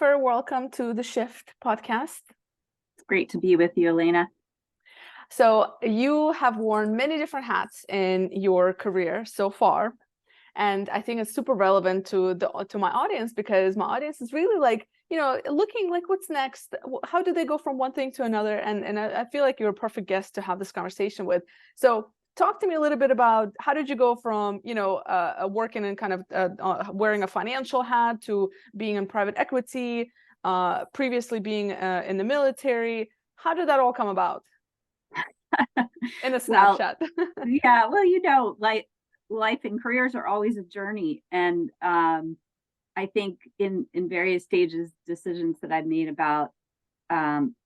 Jennifer. Welcome to the Shift podcast. It's great to be with you, Elena. So you have worn many different hats in your career so far. And I think it's super relevant to my audience, because my audience is really like, looking like what's next? How do they go from one thing to another? And I feel like you're a perfect guest to have this conversation with. So talk to me a little bit about how did you go from, working in kind of wearing a financial hat to being in private equity, previously being in the military. How did that all come about? In a snapshot. Well, like life and careers are always a journey. And I think in various stages, decisions that I've made about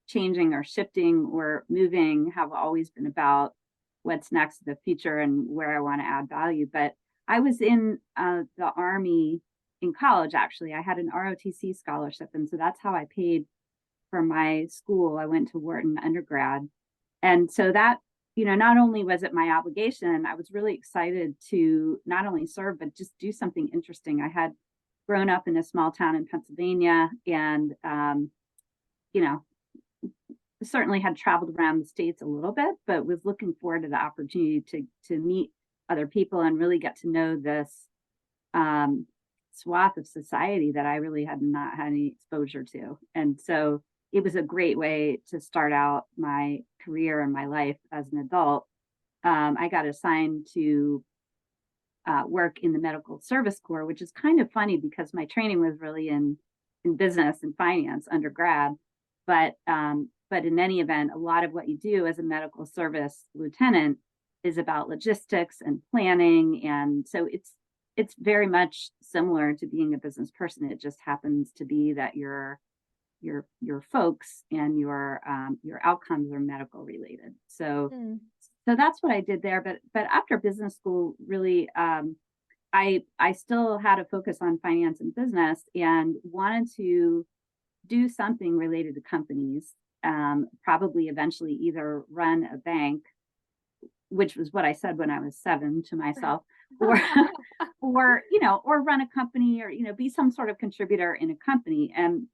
changing or shifting or moving have always been about what's next in the future and where I want to add value. But I was in the Army in college, actually. I had an ROTC scholarship. And so that's how I paid for my school. I went to Wharton undergrad. And so that, not only was it my obligation, I was really excited to not only serve, but just do something interesting. I had grown up in a small town in Pennsylvania and, certainly had traveled around the States a little bit, but was looking forward to the opportunity to meet other people and really get to know this swath of society that I really had not had any exposure to. And so it was a great way to start out my career and my life as an adult. I got assigned to work in the Medical Service Corps, which is kind of funny because my training was really in business and finance undergrad. But in any event, a lot of what you do as a medical service lieutenant is about logistics and planning. And so it's very much similar to being a business person. It just happens to be that your folks and your outcomes are medical related. So that's what I did there. But after business school, really, I still had a focus on finance and business and wanted to do something related to companies. Probably eventually either run a bank, which was what I said when I was 7 to myself, or run a company, or be some sort of contributor in a company. And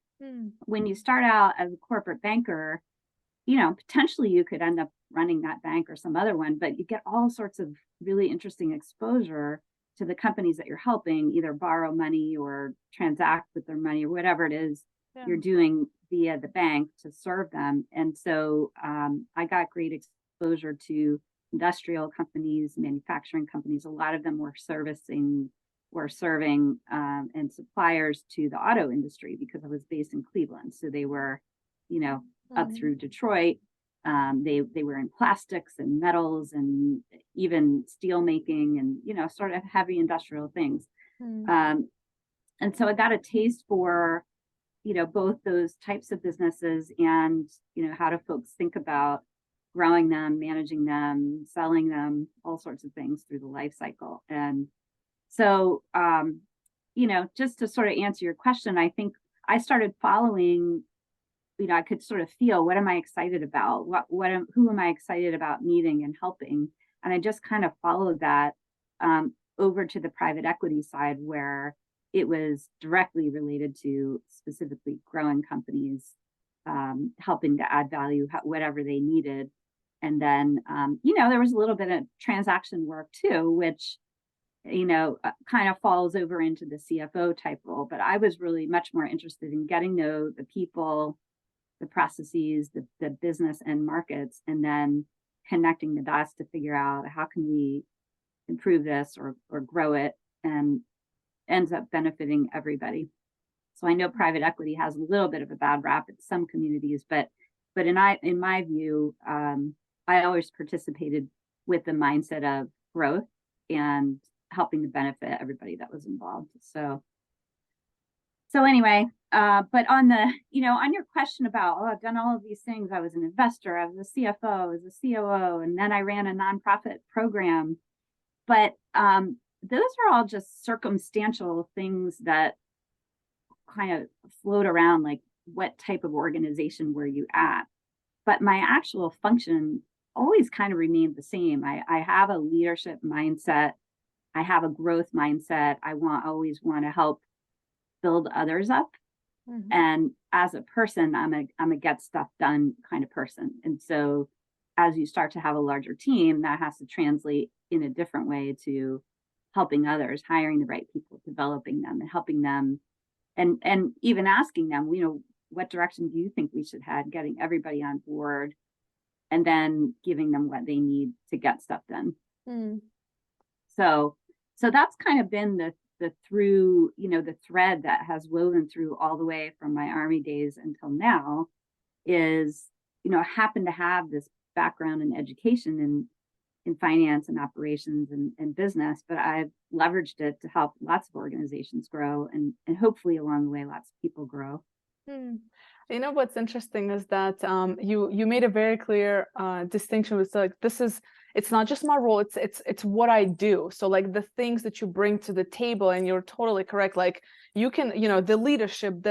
when you start out as a corporate banker, potentially you could end up running that bank or some other one, but you get all sorts of really interesting exposure to the companies that you're helping, either borrow money or transact with their money or whatever it is you're doing via the bank to serve them. And so I got great exposure to industrial companies, manufacturing companies. A lot of them were serving and suppliers to the auto industry because I was based in Cleveland. So they were, up through Detroit. They were in plastics and metals and even steel making and, sort of heavy industrial things. And so I got a taste for both those types of businesses and, how do folks think about growing them, managing them, selling them, all sorts of things through the life cycle. And so, just to sort of answer your question, I think I started following, I could sort of feel, what am I excited about? Who am I excited about meeting and helping? And I just kind of followed that over to the private equity side, where it was directly related to specifically growing companies, helping to add value, whatever they needed. And then, there was a little bit of transaction work too, which, kind of falls over into the CFO type role. But I was really much more interested in getting to know the people, the processes, the business and markets, and then connecting the dots to figure out how can we improve this or grow it, and ends up benefiting everybody. So I know private equity has a little bit of a bad rap in some communities, but in my view, I always participated with the mindset of growth and helping to benefit everybody that was involved. So anyway, but on your question about, I've done all of these things. I was an investor, I was a CFO, I was a COO, and then I ran a nonprofit program. But those are all just circumstantial things that kind of float around, like what type of organization were you at? But my actual function always kind of remained the same. I have a leadership mindset. I have a growth mindset. I always want to help build others up. And as a person, I'm a get stuff done kind of person. And so as you start to have a larger team, that has to translate in a different way to helping others, hiring the right people, developing them and helping them, and even asking them, what direction do you think we should head, getting everybody on board, and then giving them what they need to get stuff done. So that's kind of been the through, the thread that has woven through all the way from my Army days until now is, I happen to have this background in education in finance and operations and business, but I've leveraged it to help lots of organizations grow and hopefully along the way, lots of people grow. What's interesting is that you made a very clear distinction with like, it's not just my role, it's what I do. So like the things that you bring to the table, and you're totally correct. Like you can, the leadership,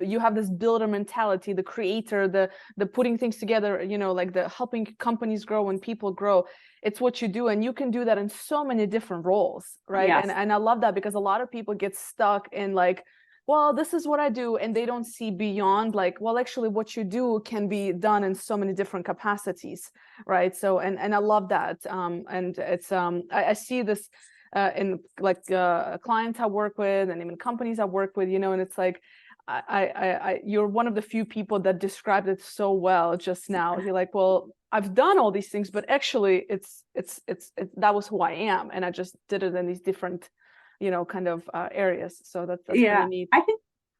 you have this builder mentality, the creator, the putting things together, like the helping companies grow and people grow. It's what you do, and you can do that in so many different roles, right? Yes. And I love that, because a lot of people get stuck in like, well, this is what I do, and they don't see beyond, like, well, actually what you do can be done in so many different capacities, right? So, and I love that. And it's, I see this in like clients I work with, and even companies I work with, and it's like, you're one of the few people that described it so well just now. You're like, well, I've done all these things, but actually it's that was who I am, and I just did it in these different kind of areas. So that's really neat.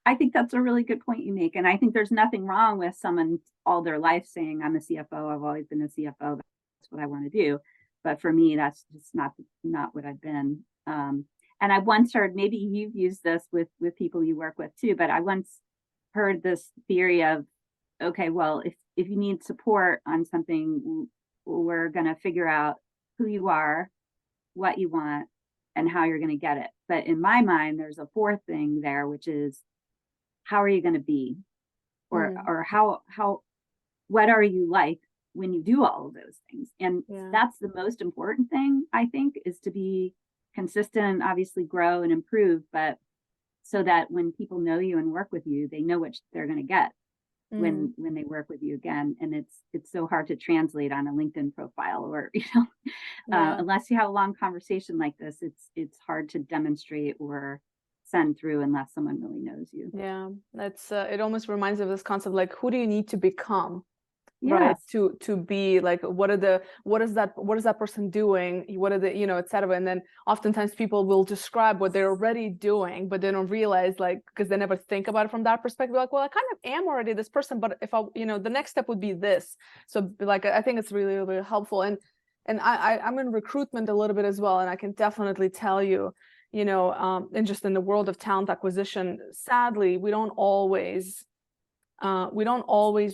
I think that's a really good point you make. And I think there's nothing wrong with someone all their life saying, I'm a CFO, I've always been a CFO, that's what I want to do. But for me, that's just not what I've been. And I once heard, maybe you've used this with people you work with too, but I once heard this theory of, okay, well, if you need support on something, we're going to figure out who you are, what you want, and how you're going to get it. But in my mind, there's a fourth thing there, which is, how are you going to be? Or what are you like when you do all of those things? And that's the most important thing, I think, is to be consistent, obviously grow and improve, but so that when people know you and work with you, they know what they're going to get when they work with you again. And it's so hard to translate on a LinkedIn profile, or unless you have a long conversation like this, it's hard to demonstrate or send through unless someone really knows you. That's it almost reminds me of this concept, like, who do you need to become, right, to be like, what is that person doing, what are the etc. And then oftentimes people will describe what they're already doing, but they don't realize, like, because they never think about it from that perspective, like, well, I kind of am already this person, but if I the next step would be this. So like, I think it's really, really helpful. And I'm in recruitment a little bit as well, and I can definitely tell you, and just in the world of talent acquisition, sadly, we don't always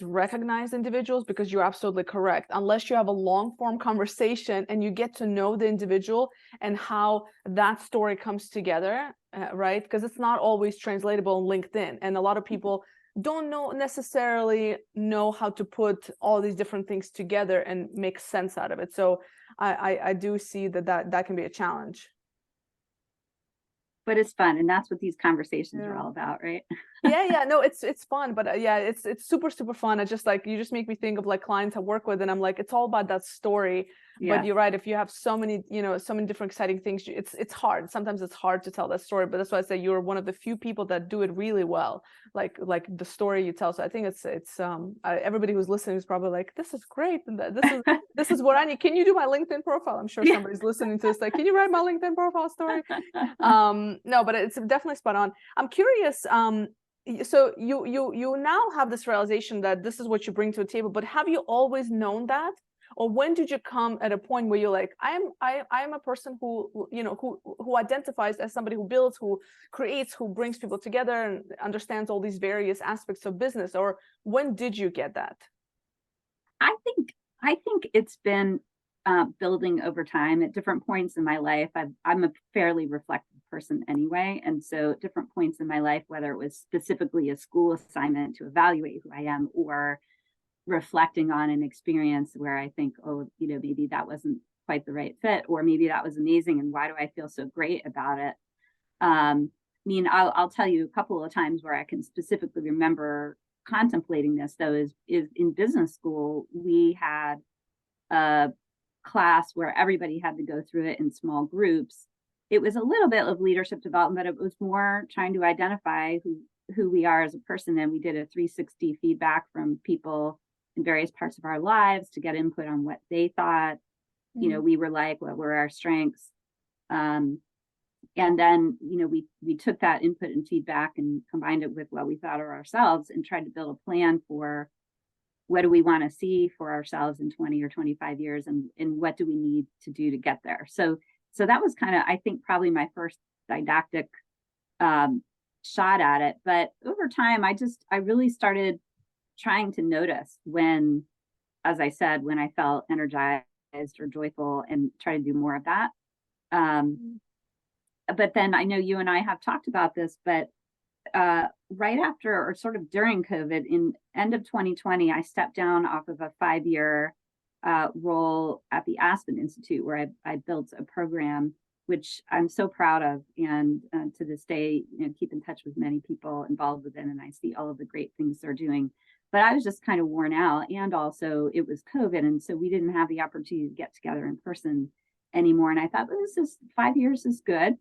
recognize individuals, because you're absolutely correct. Unless you have a long form conversation and you get to know the individual and how that story comes together, right? Because it's not always translatable on LinkedIn, and a lot of people don't necessarily know how to put all these different things together and make sense out of it. So I do see that can be a challenge. But it's fun, and that's what these conversations are all about, right? No, it's fun, but it's super, super fun. It's just like, you just make me think of like clients I work with, and I'm like, it's all about that story. But you're right, if you have so many different exciting things, it's hard. Sometimes it's hard to tell that story, but that's why I say you're one of the few people that do it really well, like the story you tell. So I think it's everybody who's listening is probably like, this is great, and this is what I need. Can you do my LinkedIn profile? I'm sure somebody's listening to this, like, can you write my LinkedIn profile story? No, but it's definitely spot on. I'm curious, so you now have this realization that this is what you bring to the table, but have you always known that? Or when did you come at a point where you're like, I am a person who identifies as somebody who builds, who creates, who brings people together and understands all these various aspects of business? Or when did you get that? I think it's been building over time at different points in my life. I'm a fairly reflective person anyway. And so at different points in my life, whether it was specifically a school assignment to evaluate who I am, or reflecting on an experience where I think, oh, maybe that wasn't quite the right fit, or maybe that was amazing, and why do I feel so great about it? mean, I'll tell you a couple of times where I can specifically remember contemplating this, though, is in business school, we had a class where everybody had to go through it in small groups. It was a little bit of leadership development, but it was more trying to identify who we are as a person. And we did a 360 feedback from people in various parts of our lives to get input on what they thought, we were like, what were our strengths. And then, we took that input and feedback and combined it with what we thought of ourselves and tried to build a plan for what do we want to see for ourselves in 20 or 25 years, and what do we need to do to get there. So that was kind of, I think, probably my first didactic shot at it. But over time, I really started trying to notice when, as I said, when I felt energized or joyful, and try to do more of that. But then I know you and I have talked about this, but right after, or sort of during COVID, in end of 2020, I stepped down off of a 5-year role at the Aspen Institute, where I built a program which I'm so proud of, and to this day, keep in touch with many people involved with it, and I see all of the great things they're doing. But I was just kind of worn out, and also it was COVID, and so we didn't have the opportunity to get together in person anymore. And I thought, well, this is 5 years is good.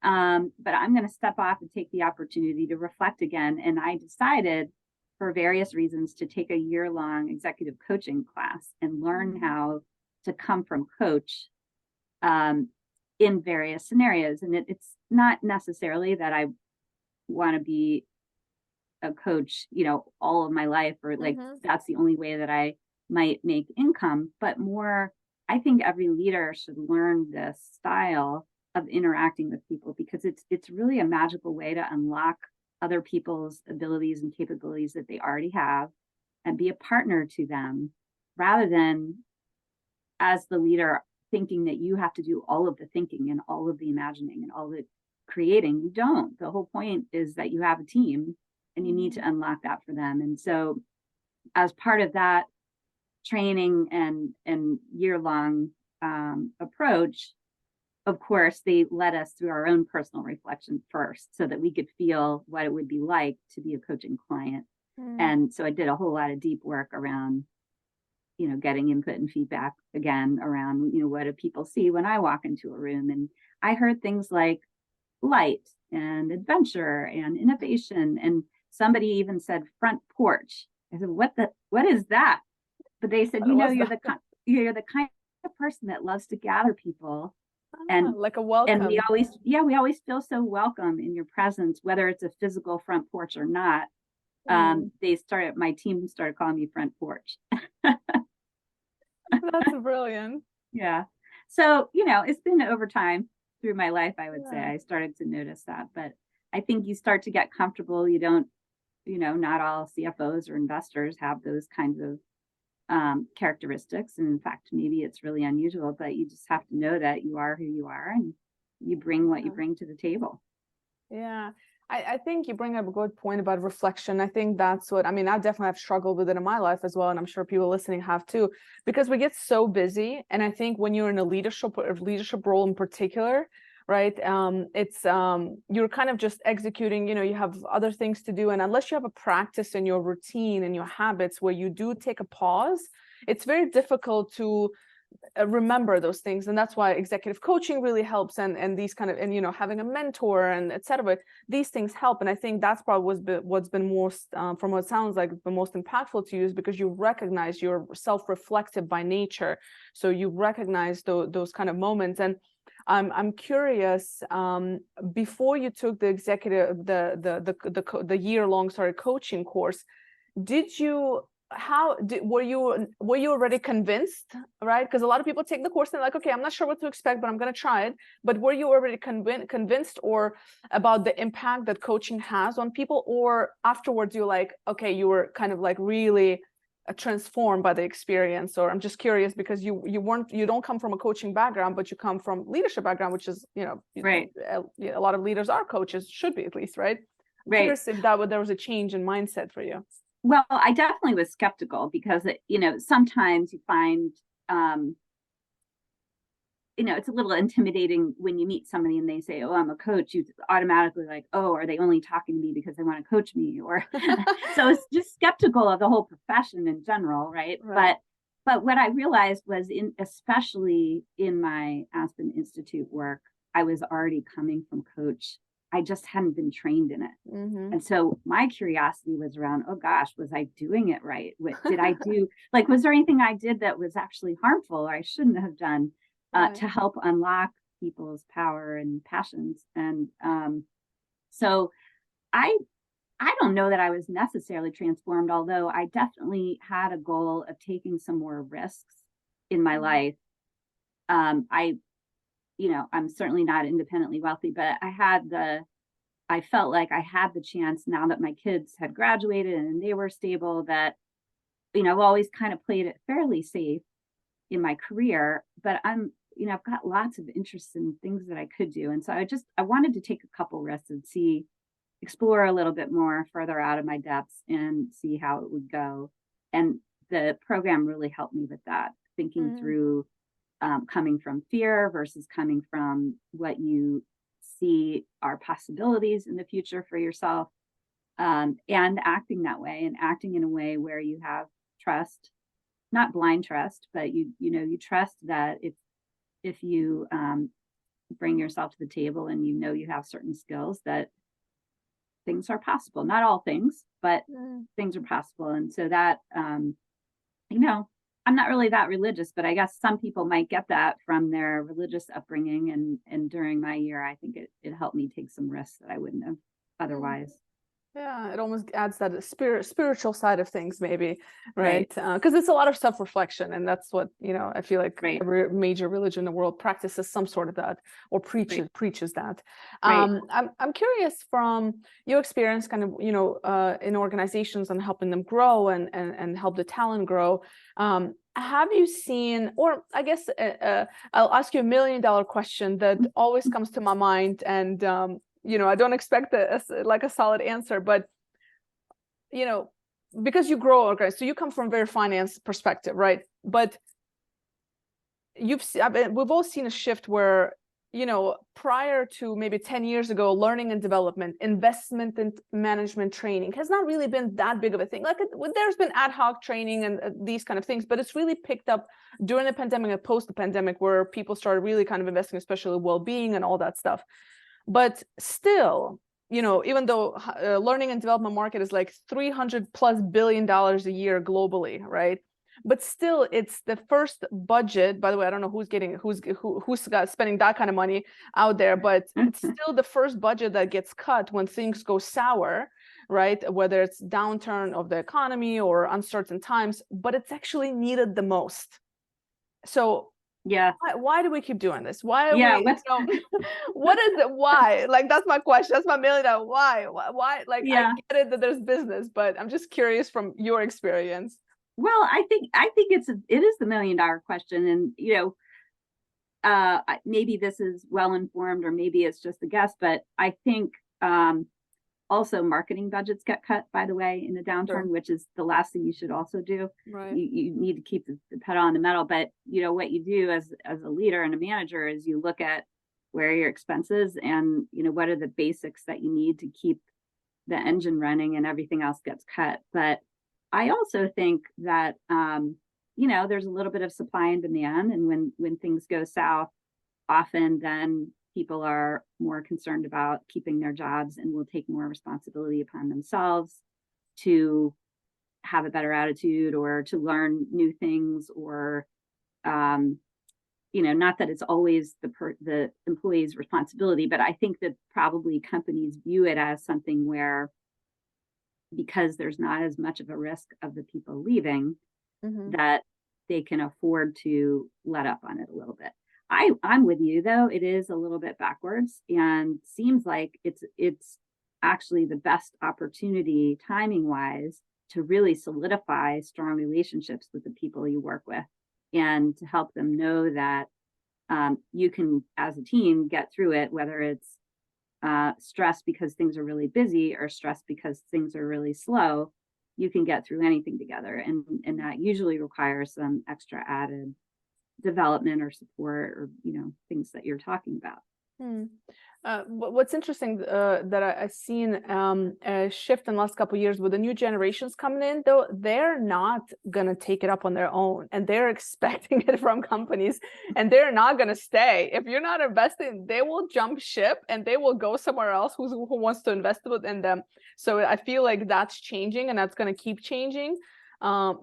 But I'm going to step off and take the opportunity to reflect again. And I decided, for various reasons, to take a year-long executive coaching class and learn how to come from coach in various scenarios. And it's not necessarily that I want to be a coach, all of my life, or like that's the only way that I might make income, but more, I think every leader should learn this style of interacting with people, because it's really a magical way to unlock other people's abilities and capabilities that they already have, and be a partner to them, rather than as the leader thinking that you have to do all of the thinking and all of the imagining and all the creating. You don't. The whole point is that you have a team and you need to unlock that for them. And so as part of that training and year-long approach, of course, they led us through our own personal reflection first, so that we could feel what it would be like to be a coaching client. And so I did a whole lot of deep work around, getting input and feedback again around, what do people see when I walk into a room? And I heard things like light and adventure and innovation. And somebody even said front porch. I said, what is that? But they said, you're the kind of person that loves to gather people. And like a welcome. And we always feel so welcome in your presence, whether it's a physical front porch or not. My team started calling me front porch. That's brilliant. Yeah. So, it's been over time through my life, I would say I started to notice that. But I think you start to get comfortable. You don't, not all CFOs or investors have those kinds of characteristics. And in fact, maybe it's really unusual, but you just have to know that you are who you are, and you bring what you bring to the table. Yeah. I think you bring up a good point about reflection. I think that's what, I definitely have struggled with it in my life as well. And I'm sure people listening have too, because we get so busy. And I think when you're in a leadership role in particular, right, it's you're kind of just executing, you have other things to do. And unless you have a practice in your routine and your habits where you do take a pause, it's very difficult to remember those things. And that's why executive coaching really helps, and these kind of, and having a mentor and etc. These things help. And I think that's probably what's been most from what it sounds like the most impactful to you, is because you recognize you're self-reflective by nature, so you recognize those kind of moments. And I'm curious, before you took the executive the year-long coaching course, were you already convinced, right? Because a lot of people take the course and they're like, okay, I'm not sure what to expect, but I'm going to try it. But were you already convinced or about the impact that coaching has on people, or afterwards you're like, okay, you were kind of like really transformed by the experience? Or I'm just curious, because you don't come from a coaching background, but you come from leadership background, which is right. A lot of leaders are coaches, should be at least, right? I'm curious if there was a change in mindset for you. Well, I definitely was skeptical, because sometimes you find it's a little intimidating when you meet somebody and they say, oh, I'm a coach. You automatically like, oh, are they only talking to me because they want to coach me? Or so it's just skeptical of the whole profession in general, right? But what I realized was especially in my Aspen Institute work, I was already coming from coach. I just hadn't been trained in it. And so my curiosity was around, oh gosh, was I doing it right? What did I do? Like, was there anything I did that was actually harmful or I shouldn't have done to help unlock people's power and passions? And so I don't know that I was necessarily transformed, although I definitely had a goal of taking some more risks in my life. I'm certainly not independently wealthy, but I felt like I had the chance now that my kids had graduated and they were stable that, I've always kind of played it fairly safe in my career, but I've got lots of interests in things that I could do. And so I wanted to take a couple risks and explore a little bit more further out of my depths and see how it would go. And the program really helped me with that, thinking through coming from fear versus coming from what you see are possibilities in the future for yourself, and acting that way and acting in a way where you have trust, not blind trust, but you trust that if you bring yourself to the table and you have certain skills, that things are possible. Not all things, but things are possible. And so that I'm not really that religious, but I guess some people might get that from their religious upbringing. And during my year, I think it helped me take some risks that I wouldn't have otherwise. Yeah, it almost adds that spiritual side of things, maybe, right? Because it's a lot of self-reflection, and that's what I feel like every major religion in the world practices some sort of that, or preaches that. I'm curious from your experience, kind of in organizations and helping them grow and help the talent grow. Have you seen, or I guess I'll ask you $1 million question that always comes to my mind, and I don't expect a solid answer, but because you grow organized, so you come from a very finance perspective, right? But we've all seen a shift where prior to maybe 10 years ago, learning and development, investment and management training has not really been that big of a thing. Like there's been ad hoc training and these kind of things, but it's really picked up during the pandemic and post the pandemic, where people started really kind of investing, especially well-being and all that stuff. But still, even though learning and development market is like $300+ billion a year globally, right? But still, it's the first budget. By the way, I don't know who's spending that kind of money out there, but it's still the first budget that gets cut when things go sour, right? Whether it's downturn of the economy or uncertain times, but it's actually needed the most. So why do we keep doing this? Why are what is it? Why? Like, that's my question. That's my $1 million. Why? Like, I get it that there's business, but I'm just curious from your experience. Well, I think it is the $1 million question. And, maybe this is well-informed or maybe it's just a guess, but I think also marketing budgets get cut, by the way, in the downturn, which is the last thing you should also do. Right. You need to keep the pedal on the metal. But, what you do as a leader and a manager is you look at where are your expenses and, what are the basics that you need to keep the engine running, and everything else gets cut. But I also think that, there's a little bit of supply and demand. And when things go south, often then people are more concerned about keeping their jobs and will take more responsibility upon themselves to have a better attitude or to learn new things, or, not that it's always the employee's responsibility, but I think that probably companies view it as something where, because there's not as much of a risk of the people leaving, that they can afford to let up on it a little bit. I'm with you, though. It is a little bit backwards, and seems like it's actually the best opportunity, timing wise, to really solidify strong relationships with the people you work with, and to help them know that you can, as a team, get through it, whether it's stress because things are really busy or stress because things are really slow. You can get through anything together, and that usually requires some extra added development or support or, things that you're talking about. What's interesting that I've seen a shift in the last couple of years with the new generations coming in, though, they're not going to take it up on their own, and they're expecting it from companies, and they're not going to stay. If you're not investing, they will jump ship and they will go somewhere else who wants to invest in them. So I feel like that's changing, and that's going to keep changing.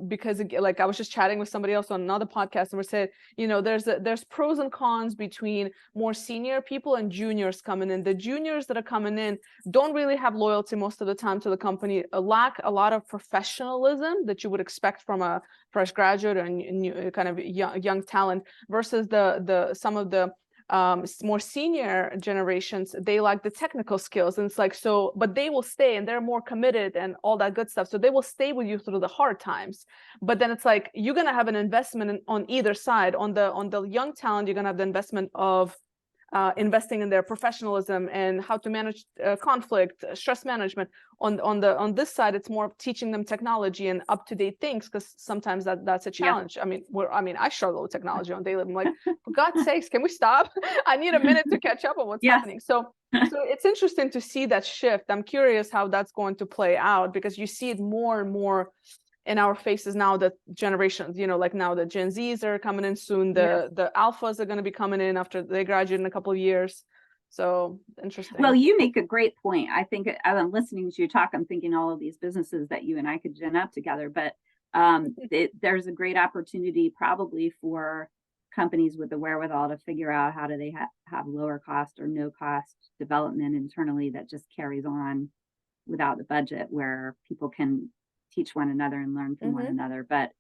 Because like I was just chatting with somebody else on another podcast, and we said, there's pros and cons between more senior people and juniors coming in. The juniors that are coming in don't really have loyalty most of the time to the company, lack a lot of professionalism that you would expect from a fresh graduate and kind of young talent, versus some of the more senior generations. They like the technical skills, and it's like, so, but they will stay and they're more committed and all that good stuff. So they will stay with you through the hard times. But then it's like, you're going to have an investment on either side. On the young talent, you're going to have the investment of investing in their professionalism and how to manage conflict, stress management. On this side, it's more of teaching them technology and up-to-date things, because sometimes that's a challenge. Yeah. I struggle with technology on daily. I'm like, for God's sakes, can we stop? I need a minute to catch up on what's happening. So it's interesting to see that shift. I'm curious how that's going to play out, because you see it more and more in our faces now, that generations, like now the Gen Zs are coming in soon, the alphas are going to be coming in after they graduate in a couple of years. So interesting. Well, you make a great point. I think as I'm listening to you talk, I'm thinking all of these businesses that you and I could gin up together, but there's a great opportunity probably for companies with the wherewithal to figure out how do they have lower cost or no cost development internally that just carries on without the budget, where people can teach one another and learn from one another. But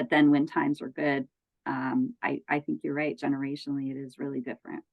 then when times are good, I think you're right. Generationally, it is really different.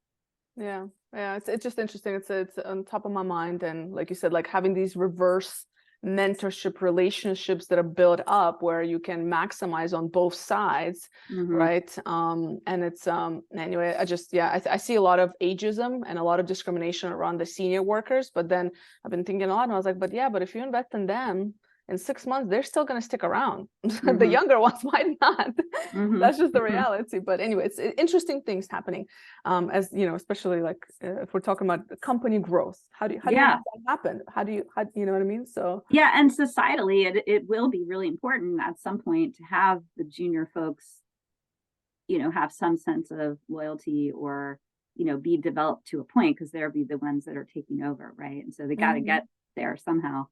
Yeah. It's just interesting. It's on top of my mind. And like you said, like having these reverse mentorship relationships that are built up where you can maximize on both sides. Right. And it's anyway, I see a lot of ageism and a lot of discrimination around the senior workers. But then I've been thinking a lot, and I was like, but if you invest in them, in 6 months, they're still going to stick around. The younger ones might not. That's just the reality. But anyway, it's interesting things happening. As especially like if we're talking about company growth, how do you make that happen? How you know what I mean? So and societally, it will be really important at some point to have the junior folks, have some sense of loyalty or be developed to a point, because they'll be the ones that are taking over, right? And so they got to get there somehow.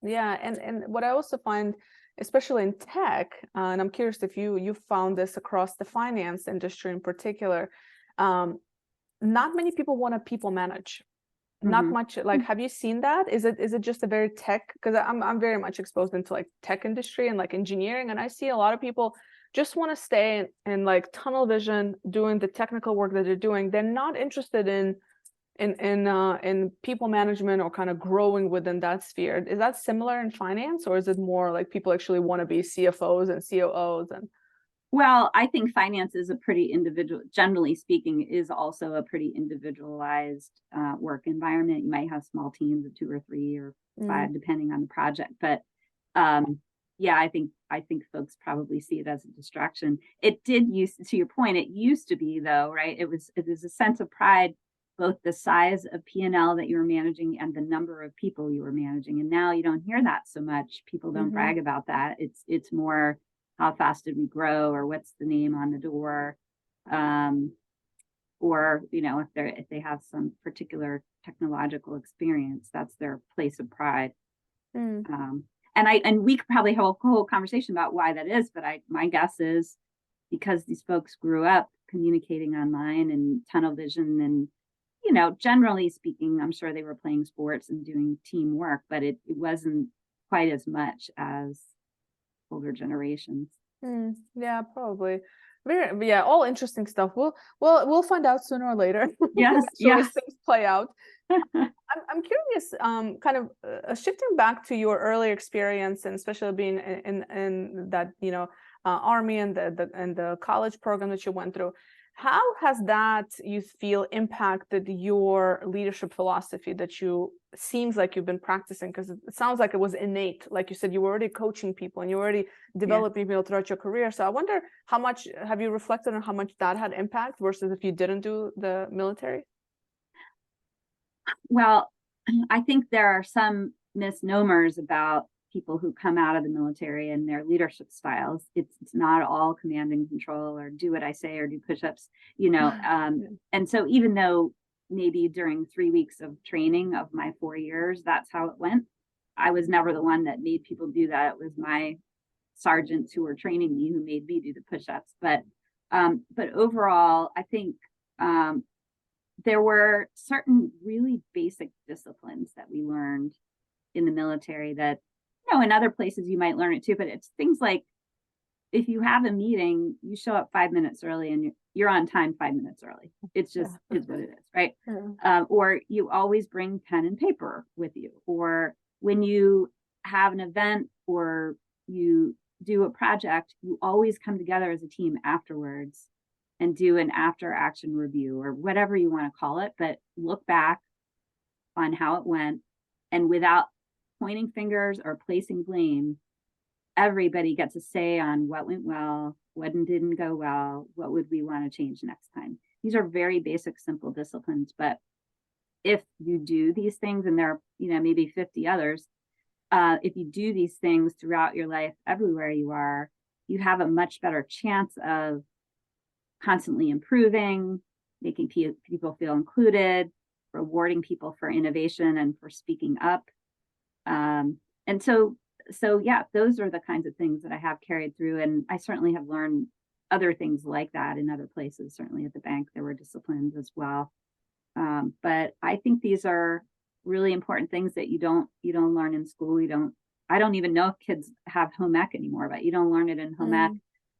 Yeah, and what I also find, especially in tech, and I'm curious if you found this across the finance industry in particular, not many people want to people manage. Not much. Like, have you seen that? Is it just a very tech? Because I'm very much exposed into like tech industry and like engineering, and I see a lot of people just want to stay in like tunnel vision, doing the technical work that they're doing. They're not interested in people management or kind of growing within that sphere. Is that similar in finance, or is it more like people actually want to be CFOs and COOs? And well, I think finance is a pretty generally speaking, is also a pretty individualized work environment. You might have small teams of 2 or 3 or 5, depending on the project. But I think folks probably see it as a distraction. It did to your point, it used to be though, right? It was a sense of pride, both the size of P&L that you were managing and the number of people you were managing. And now you don't hear that so much. People don't brag about that. It's more, how fast did we grow, or what's the name on the door? Or, if they have some particular technological experience, that's their place of pride. And we could probably have a whole conversation about why that is, but my guess is because these folks grew up communicating online and tunnel vision, and generally speaking, I'm sure they were playing sports and doing teamwork, but it wasn't quite as much as older generations. Yeah, probably. All interesting stuff. We'll find out sooner or later. Yes, as things play out. I'm curious, kind of shifting back to your earlier experience, and especially being in that Army and the college program that you went through. How has that, you feel, impacted your leadership philosophy that you seems like you've been practicing? Because it sounds like it was innate. Like you said, you were already coaching people and you were already developing people throughout your career. So I wonder, how much have you reflected on how much that had impact versus if you didn't do the military? Well, I think there are some misnomers about people who come out of the military and their leadership styles. It's not all command and control or do what I say or do push-ups, you know. And so even though maybe during 3 weeks of training of my 4 years, that's how it went, I was never the one that made people do that. It was my sergeants who were training me who made me do the push-ups. But overall, I think there were certain really basic disciplines that we learned in the military that, you know, in other places you might learn it too, but it's things like, if you have a meeting, you show up 5 minutes early and you're on time 5 minutes early. It's just is what it is, right? Or you always bring pen and paper with you. Or when you have an event or you do a project, you always come together as a team afterwards and do an after action review or whatever you want to call it, but look back on how it went, and without pointing fingers or placing blame, everybody gets a say on what went well, what didn't go well, what would we want to change next time. These are very basic, simple disciplines, but if you do these things, and there are, you know, maybe 50 others, if you do these things throughout your life, everywhere you are, you have a much better chance of constantly improving, making people feel included, rewarding people for innovation and for speaking up. And so yeah, those are the kinds of things that I have carried through. And I certainly have learned other things like that in other places. Certainly at the bank, there were disciplines as well. But I think these are really important things that you don't learn in school. I don't even know if kids have home ec anymore, but you don't learn it in home ec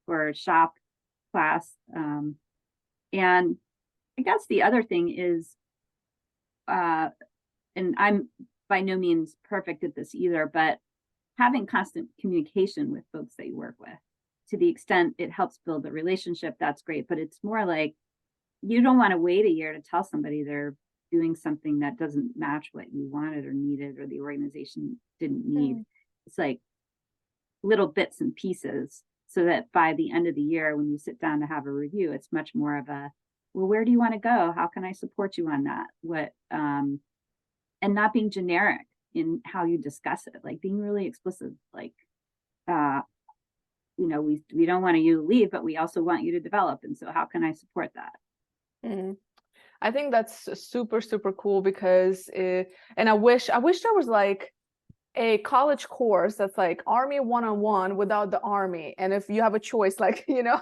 or shop class. And I guess the other thing is, and I'm by no means perfect at this either, but having constant communication with folks that you work with, to the extent it helps build a relationship, that's great. But it's more like, you don't want to wait a year to tell somebody they're doing something that doesn't match what you wanted or needed or the organization didn't need. It's like little bits and pieces, so that by the end of the year, when you sit down to have a review, it's much more of a, well, where do you want to go? How can I support you on that? And not being generic in how you discuss it, like being really explicit, like, you know, we don't want you to leave, but we also want you to develop. And so how can I support that? I think that's super, super cool because and I wish there was like a college course that's like Army 101 without the Army. And if you have a choice, like, you know,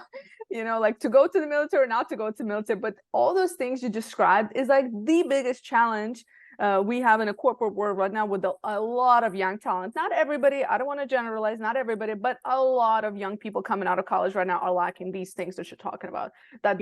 like to go to the military or not to go to the military, but all those things you described is like the biggest challenge we have in a corporate world right now with a lot of young talent. Not everybody, I don't want to generalize, not everybody, but a lot of young people coming out of college right now are lacking these things that you're talking about. That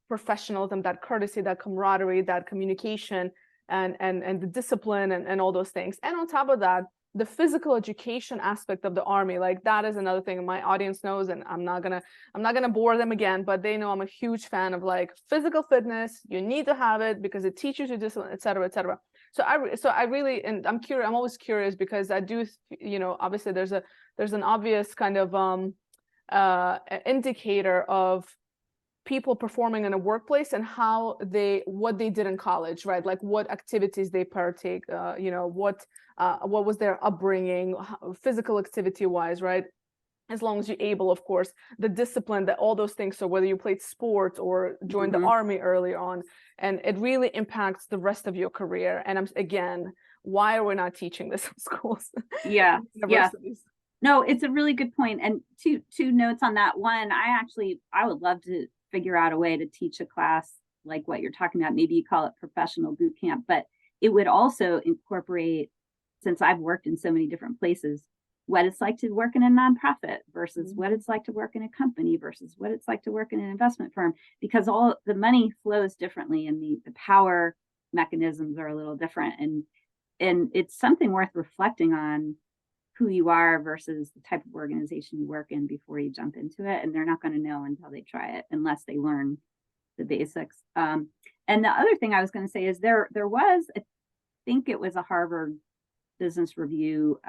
professionalism, that courtesy, that camaraderie, that communication, and the discipline and all those things. And on top of that, the physical education aspect of the Army, like that is another thing my audience knows, and I'm not gonna bore them again, but they know I'm a huge fan of like physical fitness. You need to have it because it teaches you discipline, et cetera, et cetera. So I really, and I'm curious, I'm always curious because I do, you know, obviously there's an obvious kind of indicator of people performing in a workplace and what they did in college, right? Like what activities they partake, you know, what was their upbringing, physical activity wise, right? As long as you're able, of course, the discipline, that all those things. So whether you played sports or joined the Army early on, and it really impacts the rest of your career. And again, why are we not teaching this in schools? Yeah. No, it's a really good point. And two notes on that. One, I would love to figure out a way to teach a class like what you're talking about. Maybe you call it professional boot camp, but it would also incorporate, since I've worked in so many different places, what it's like to work in a nonprofit versus what it's like to work in a company versus what it's like to work in an investment firm, because all the money flows differently and the power mechanisms are a little different. And it's something worth reflecting on, who you are versus the type of organization you work in before you jump into it. And they're not going to know until they try it, unless they learn basics. And the other thing I was going to say is there was, I think it was a Harvard Business Review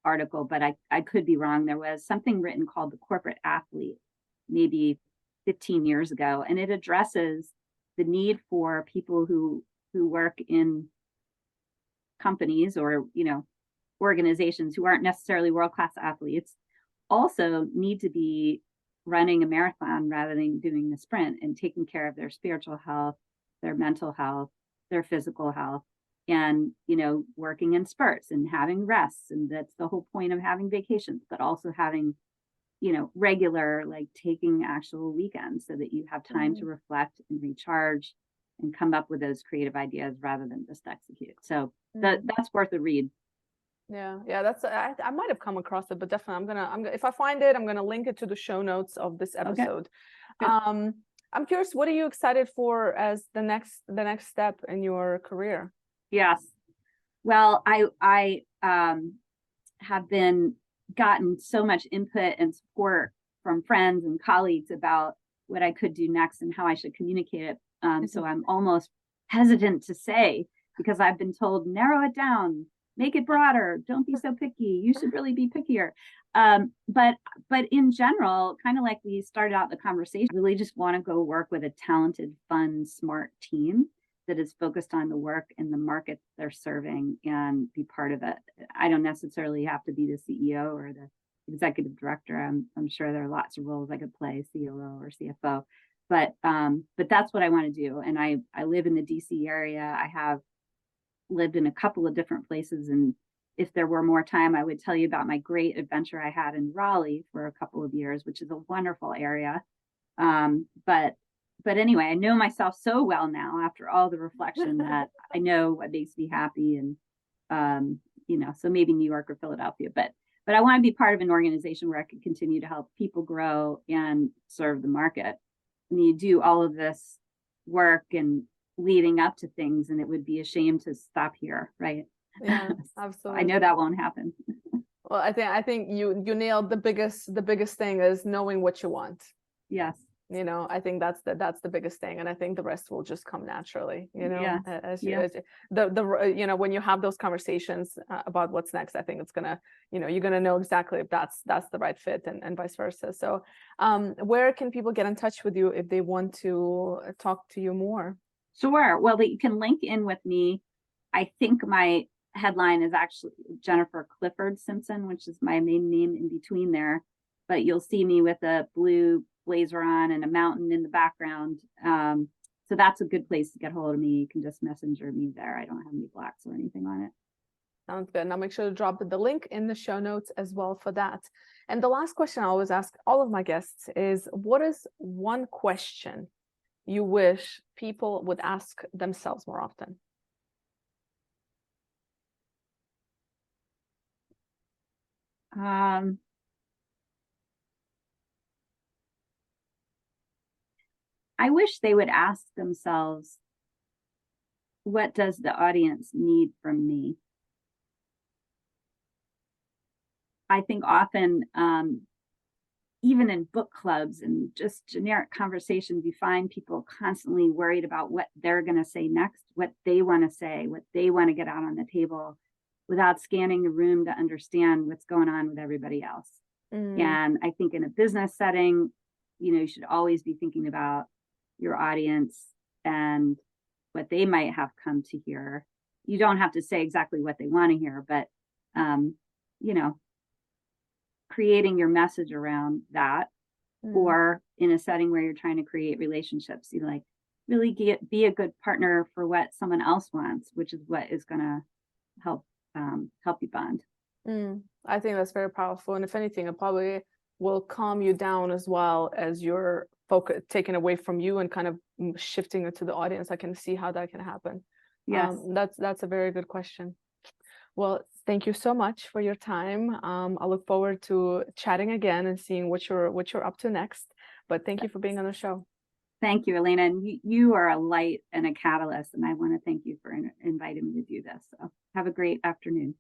article, but I could be wrong. There was something written called The Corporate Athlete, maybe 15 years ago, and it addresses the need for people who work in companies or, organizations who aren't necessarily world-class athletes also need to be running a marathon rather than doing the sprint, and taking care of their spiritual health, their mental health, their physical health, and, working in spurts and having rests. And that's the whole point of having vacations, but also having, regular, like taking actual weekends so that you have time to reflect and recharge and come up with those creative ideas rather than just execute. So that's worth a read. Yeah, that's I might have come across it, but definitely I'm gonna if I find it, I'm gonna link it to the show notes of this episode. Okay. I'm curious, what are you excited for as the next step in your career? Yes. Well, I have gotten so much input and support from friends and colleagues about what I could do next and how I should communicate it. So I'm almost hesitant to say, because I've been told, narrow it down, make it broader, don't be so picky, you should really be pickier. But in general, kind of like we started out the conversation, really just want to go work with a talented, fun, smart team that is focused on the work and the market they're serving and be part of it. I don't necessarily have to be the CEO or the executive director. I'm sure there are lots of roles I could play, COO or CFO, but that's what I want to do. And I live in the DC area. I have lived in a couple of different places, and if there were more time, I would tell you about my great adventure I had in Raleigh for a couple of years, which is a wonderful area. But anyway, I know myself so well now after all the reflection that I know what makes me happy, and so maybe New York or Philadelphia, but I want to be part of an organization where I can continue to help people grow and serve the market. I mean, you do all of this work and leading up to things, and it would be a shame to stop here, right? Yeah, absolutely. I know that won't happen. Well, I think you nailed the biggest thing is knowing what you want. Yes. I think that's the biggest thing, and I think the rest will just come naturally. Yes. As when you have those conversations about what's next, I think it's gonna, you're gonna know exactly if that's the right fit, and vice versa. So, where can people get in touch with you if they want to talk to you more? Sure. Well, you can link in with me. I think my headline is actually Jennifer Clifford Simpson, which is my main name in between there. But you'll see me with a blue blazer on and a mountain in the background. So that's a good place to get hold of me. You can just messenger me there. I don't have any blacks or anything on it. Sounds good. And I'll make sure to drop the link in the show notes as well for that. And the last question I always ask all of my guests is, what is one question you wish people would ask themselves more often? I wish they would ask themselves, what does the audience need from me? I think often, even in book clubs and just generic conversations, you find people constantly worried about what they're going to say next, what they want to say, what they want to get out on the table, without scanning the room to understand what's going on with everybody else. And I think in a business setting, you should always be thinking about your audience and what they might have come to hear. You don't have to say exactly what they want to hear, but creating your message around that, or in a setting where you're trying to create relationships, really be a good partner for what someone else wants, which is what is going to help you bond. I think that's very powerful, and if anything, it probably will calm you down as well as your focus taken away from you and kind of shifting it to the audience. I can see how that can happen. Yes. That's a very good question. Well, thank you so much for your time. I look forward to chatting again and seeing what you're up to next. But thank you for being on the show. Thank you, Elena. And you are a light and a catalyst, and I want to thank you for inviting me to do this. So have a great afternoon.